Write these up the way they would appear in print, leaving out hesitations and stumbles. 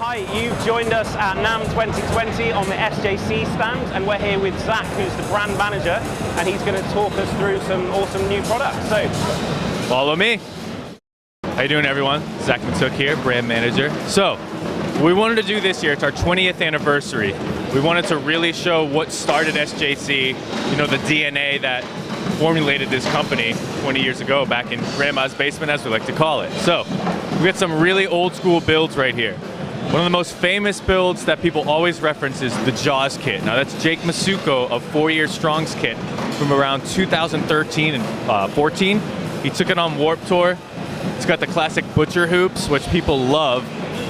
Hi, you've joined us at NAMM 2020 on the SJC stand, and we're here with Zach, who's the brand manager, and he's going to talk us through some awesome new products. So, follow me. How you doing, everyone? Zach Matook here, brand manager. So, we wanted to do this year, it's our 20th anniversary. We wanted to really show what started SJC, you know, the DNA that formulated this company 20 years ago, back in Grandma's basement, as we like to call it. So, we got some really old school builds right here. One of the most famous builds that people always reference is the Jaws kit. Now that's Jake Masuko of 4 Year Strong's kit from around 2013 and 14. He took it on Warped Tour. It's got the classic Butcher hoops, which people love.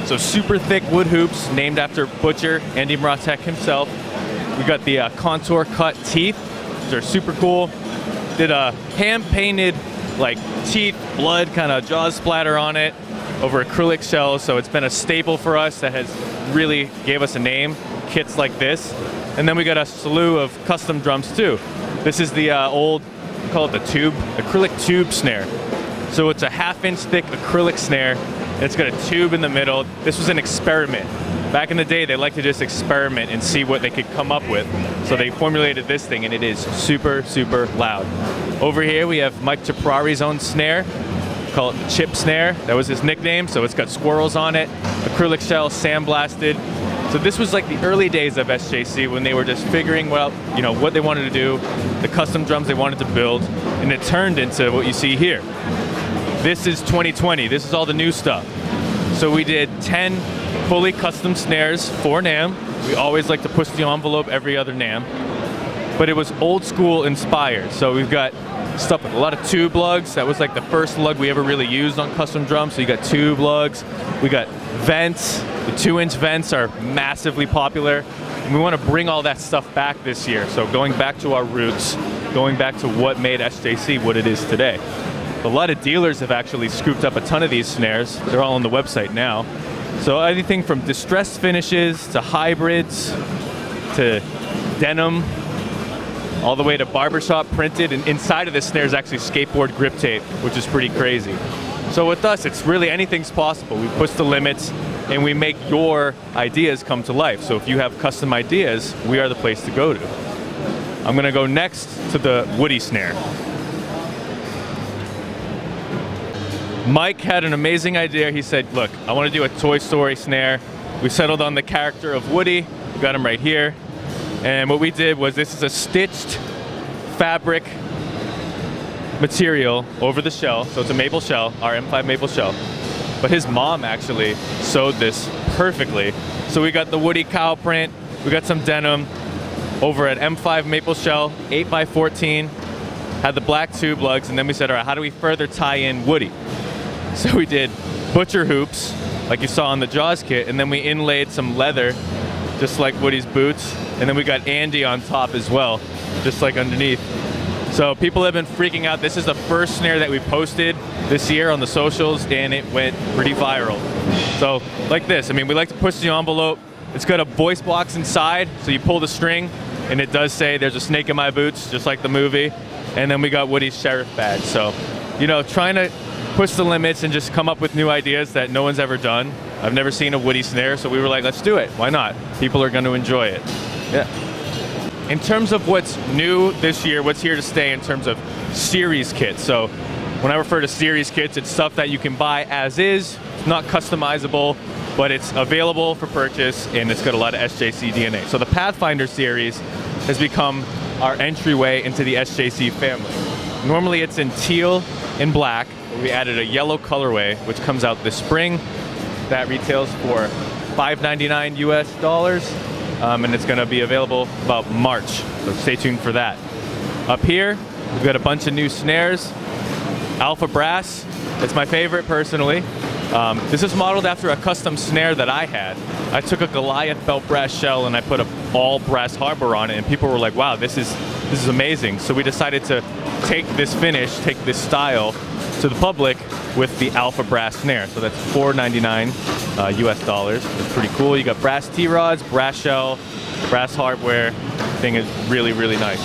So super thick wood hoops named after Butcher, Andy Mratek himself. We got the contour cut teeth, which are super cool. Did a hand painted like teeth, blood kind of Jaws splatter on it over acrylic shells, so it's been a staple for us that has really gave us a name, kits like this. And then we got a slew of custom drums too. This is the old, we call it the tube, acrylic tube snare. So it's a 1/2 inch thick acrylic snare, and it's got a tube in the middle. This was an experiment. Back in the day, they liked to just experiment and see what they could come up with. So they formulated this thing, and it is super, super loud. Over here, we have Mike Chaprari's own snare. Call it the chip snare. That was his nickname, so it's got squirrels on it, acrylic shell, sandblasted. So this was like the early days of SJC when they were just figuring out, you know, what they wanted to do, the custom drums they wanted to build, and it turned into what you see here. This is 2020. This is all the new stuff. So we did 10 fully custom snares for NAMM. We always like to push the envelope every other NAMM, but it was old school inspired. So we've got stuff with a lot of tube lugs. That was like the first lug we ever really used on custom drums. So you got tube lugs. We got vents. The 2-inch vents are massively popular. And we want to bring all that stuff back this year. So going back to our roots, going back to what made SJC what it is today. A lot of dealers have actually scooped up a ton of these snares. They're all on the website now. So anything from distressed finishes to hybrids to denim, all the way to barbershop printed, and inside of this snare is actually skateboard grip tape, which is pretty crazy. So with us, it's really anything's possible. We push the limits and we make your ideas come to life. So if you have custom ideas, we are the place to go to. I'm gonna go next to the Woody snare. Mike had an amazing idea. He said, look, I want to do a Toy Story snare. We settled on the character of Woody. We got him right here. And what we did was, this is a stitched fabric material over the shell. So it's a maple shell, our M5 maple shell. But his mom actually sewed this perfectly. So we got the Woody cow print, we got some denim over at M5 maple shell, 8x14, had the black tube lugs, and then we said, all right, how do we further tie in Woody? So we did Butcher hoops, like you saw on the Jaws kit, and then we inlaid some leather, just like Woody's boots, and then we got Andy on top as well, just like underneath. So people have been freaking out. This is the first snare that we posted this year on the socials, and it went pretty viral. So like this, I mean, we like to push the envelope. It's got a voice box inside, so you pull the string, and it does say there's a snake in my boots, just like the movie. And then we got Woody's sheriff badge. So, you know, trying to push the limits and just come up with new ideas that no one's ever done. I've never seen a Woody snare, so we were like, let's do it. Why not? People are going to enjoy it. Yeah. In terms of what's new this year, what's here to stay in terms of series kits. So when I refer to series kits, it's stuff that you can buy as is. It's not customizable, but it's available for purchase, and it's got a lot of SJC DNA. So the Pathfinder series has become our entryway into the SJC family. Normally it's in teal and black. We added a yellow colorway, which comes out this spring. That retails for $5.99 US, and it's going to be available about March. So stay tuned for that. Up here, we've got a bunch of new snares. Alpha Brass, it's my favorite personally. This is modeled after a custom snare that I had. I took a Goliath belt brass shell and I put a all brass harbor on it, and people were like, wow, this is amazing. So we decided to take this finish, take this style to the public with the Alpha Brass snare. So that's $4.99 US. It's pretty cool. You got brass T-rods, brass shell, brass hardware. The thing is really, really nice.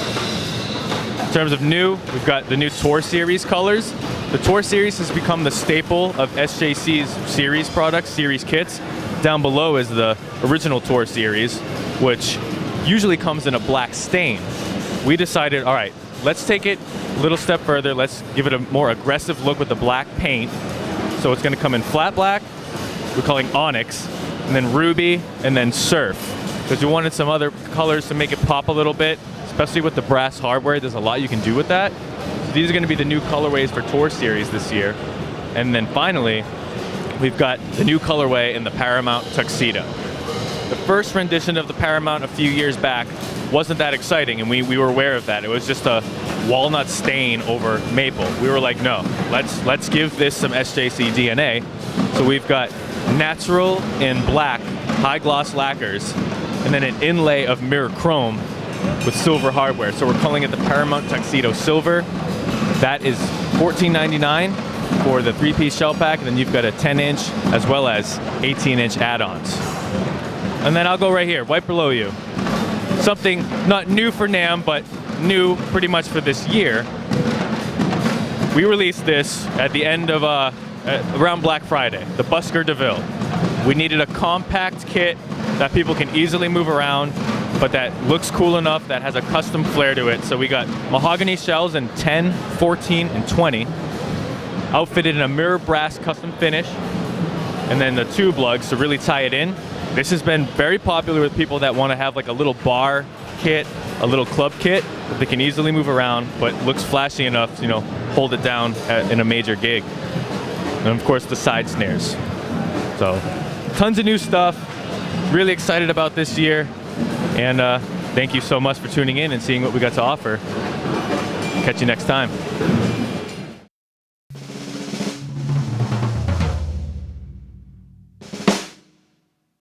In terms of new, we've got the new Tour Series colors. The Tour Series has become the staple of SJC's series products, series kits. Down below is the original Tour series, which usually comes in a black stain. We decided, all right, let's take it a little step further. Let's give it a more aggressive look with the black paint. So it's going to come in flat black, we're calling Onyx, and then Ruby, and then Surf. Because we wanted some other colors to make it pop a little bit, especially with the brass hardware. There's a lot you can do with that. So these are going to be the new colorways for Tour Series this year. And then finally, we've got the new colorway in the Paramount Tuxedo. The first rendition of the Paramount a few years back wasn't that exciting, and we were aware of that. It was just a walnut stain over maple. We were like, no, let's give this some SJC DNA. So we've got natural and black high gloss lacquers, and then an inlay of mirror chrome with silver hardware. So we're calling it the Paramount Tuxedo Silver. That is $14.99 for the 3-piece shell pack, and then you've got a 10-inch as well as 18-inch add-ons. And then I'll go right here, right below you. Something not new for NAMM, but new pretty much for this year. We released this at the end of around Black Friday, the Busker DeVille. We needed a compact kit that people can easily move around, but that looks cool enough, that has a custom flair to it. So we got mahogany shells in 10, 14, and 20, outfitted in a mirror brass custom finish, and then the tube lugs to really tie it in. This has been very popular with people that want to have like a little bar kit, a little club kit that they can easily move around, but looks flashy enough to, you know, hold it down in a major gig. And of course the side snares. So tons of new stuff. Really excited about this year. And thank you so much for tuning in and seeing what we got to offer. Catch you next time.